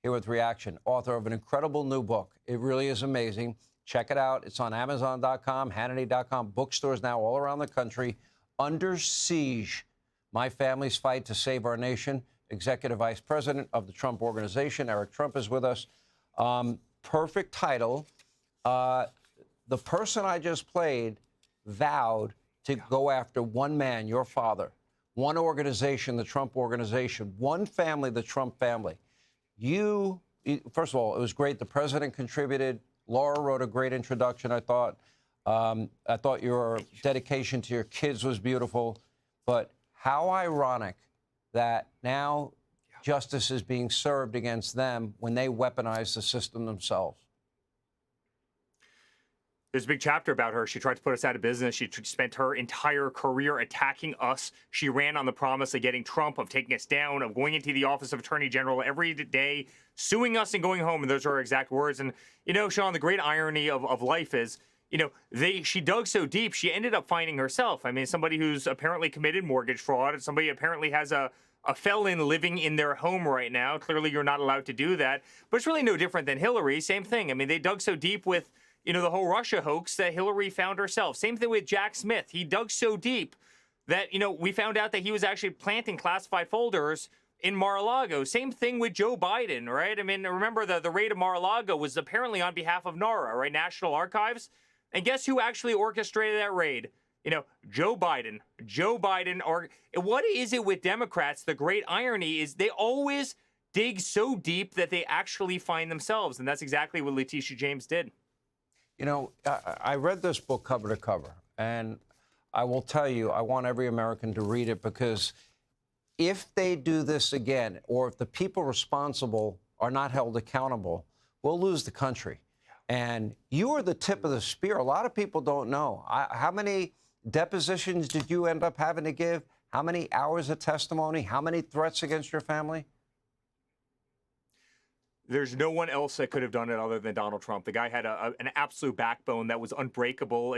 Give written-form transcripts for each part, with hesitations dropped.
here with Reaction, author of an incredible new book. It really is amazing. Check it out. It's on Amazon.com, Hannity.com, bookstores now all around the country. Under Siege, My Family's Fight to Save Our Nation. Executive Vice President of the Trump Organization, Eric Trump, is with us. Perfect title. The person I just played vowed to go after one man, your father, one organization, the Trump Organization, one family, the Trump family. First of all, it was great. The president contributed. Laura wrote a great introduction, I thought. I thought your dedication to your kids was beautiful. But how ironic that now justice is being served against them when they weaponize the system themselves. There's a big chapter about her. She tried to put us out of business. She spent her entire career attacking us. She ran on the promise of getting Trump, of taking us down, of going into the office of Attorney General every day, suing us and going home. And those are her exact words. And, you know, Sean, the great irony of life is, you know, she dug so deep, she ended up finding herself. I mean, somebody who's apparently committed mortgage fraud, and somebody apparently has a felon living in their home right now. Clearly, you're not allowed to do that. But it's really no different than Hillary. Same thing. I mean, they dug so deep with, you know, the whole Russia hoax that Hillary found herself. Same thing with Jack Smith. He dug so deep that, you know, we found out that he was actually planting classified folders in Mar-a-Lago. Same thing with Joe Biden, right? I mean, remember the raid of Mar-a-Lago was apparently on behalf of NARA, right? National Archives. And guess who actually orchestrated that raid? You know, Joe Biden. Joe Biden. Or what is it with Democrats? The great irony is they always dig so deep that they actually find themselves. And that's exactly what Letitia James did. You know, I read this book cover to cover, and I will tell you, I want every American to read it, because if they do this again, or if the people responsible are not held accountable, we'll lose the country. And you are the tip of the spear. A lot of people don't know. How many depositions did you end up having to give? How many hours of testimony? How many threats against your family? There's no one else that could have done it other than Donald Trump. The guy had an absolute backbone that was unbreakable.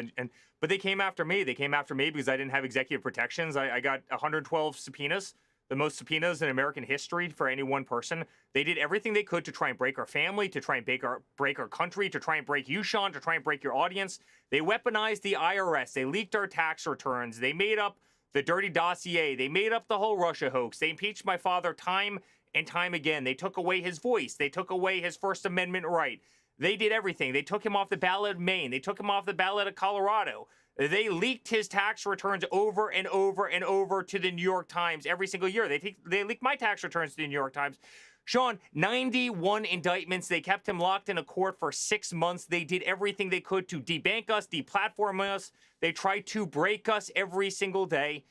But they came after me. They came after me because I didn't have executive protections. I got 112 subpoenas, the most subpoenas in American history for any one person. They did everything they could to try and break our family, to try and break our country, to try and break you, Sean, to try and break your audience. They weaponized the IRS. They leaked our tax returns. They made up the dirty dossier. They made up the whole Russia hoax. They impeached my father time and time again. They took away his voice. They took away his First Amendment right. They did everything. They took him off the ballot of Maine. They took him off the ballot of Colorado. They leaked his tax returns over and over and over to the New York Times every single year. They leaked my tax returns to the New York Times. Sean, 91 indictments. They kept him locked in a court for 6 months. They did everything they could to debank us, deplatform us. They tried to break us every single day.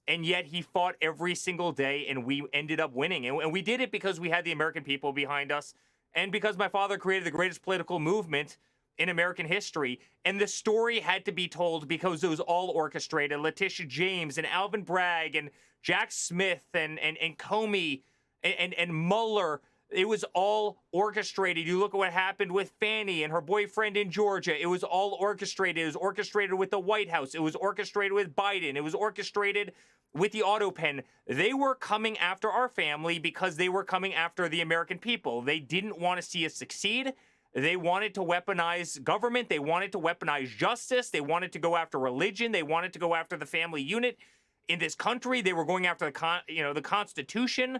And yet he fought every single day, and we ended up winning. And we did it because we had the American people behind us, and because my father created the greatest political movement in American history. And the story had to be told because it was all orchestrated. Letitia James and Alvin Bragg and Jack Smith and Comey and Mueller. It was all orchestrated. You look at what happened with Fannie and her boyfriend in Georgia. It was all orchestrated. It was orchestrated with the White House. It was orchestrated with Biden. It was orchestrated with the auto pen. They were coming after our family because they were coming after the American people. They didn't want to see us succeed. They wanted to weaponize government. They wanted to weaponize justice. They wanted to go after religion. They wanted to go after the family unit in this country. They were going after the Constitution.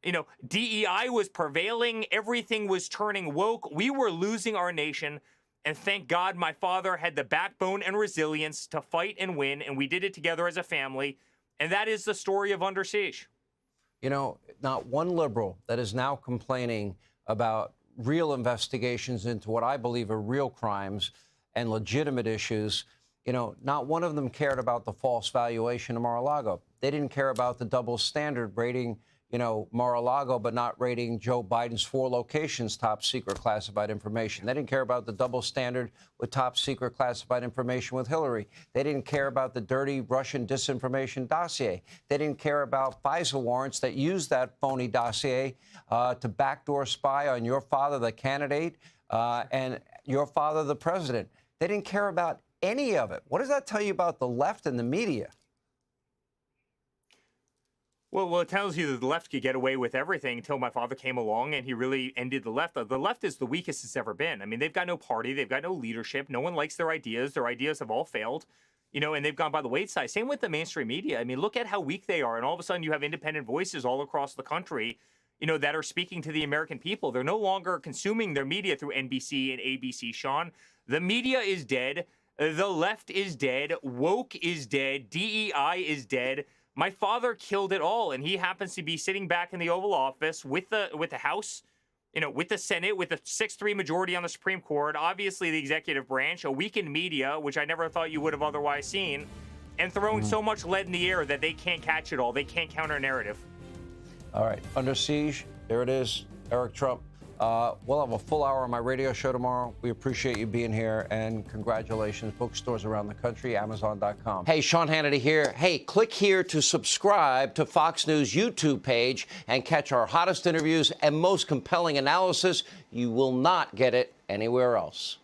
You know, DEI was prevailing. Everything was turning woke. We were losing our nation. And thank God my father had the backbone and resilience to fight and win. And we did it together as a family. And that is the story of Under Siege. You know, not one liberal that is now complaining about real investigations into what I believe are real crimes and legitimate issues, you know, not one of them cared about the false valuation of Mar-a-Lago. They didn't care about the double standard rating, you know, Mar-a-Lago, but not rating Joe Biden's 4 locations top secret classified information. They didn't care about the double standard with top secret classified information with Hillary. They didn't care about the dirty Russian disinformation dossier. They didn't care about FISA warrants that used that phony dossier to backdoor spy on your father, the candidate, and your father, the president. They didn't care about any of it. What does that tell you about the left and the media? Well, it tells you that the left could get away with everything until my father came along and he really ended the left. The left is the weakest it's ever been. I mean, they've got no party, they've got no leadership. No one likes their ideas. Their ideas have all failed, and they've gone by the wayside. Same with the mainstream media. I mean, look at how weak they are. And all of a sudden, you have independent voices all across the country, that are speaking to the American people. They're no longer consuming their media through NBC and ABC, Sean. The media is dead. The left is dead. Woke is dead. DEI is dead. My father killed it all, and he happens to be sitting back in the Oval Office with the House, with the Senate, with a 6-3 majority on the Supreme Court, obviously the executive branch, a weakened media, which I never thought you would have otherwise seen, and throwing so much lead in the air that they can't catch it all. They can't counter a narrative. All right, Under Siege, there it is, Eric Trump. We'll have a full hour on my radio show tomorrow. We appreciate you being here, and congratulations. Bookstores around the country, Amazon.com. Hey, Sean Hannity here. Hey, click here to subscribe to Fox News YouTube page and catch our hottest interviews and most compelling analysis. You will not get it anywhere else.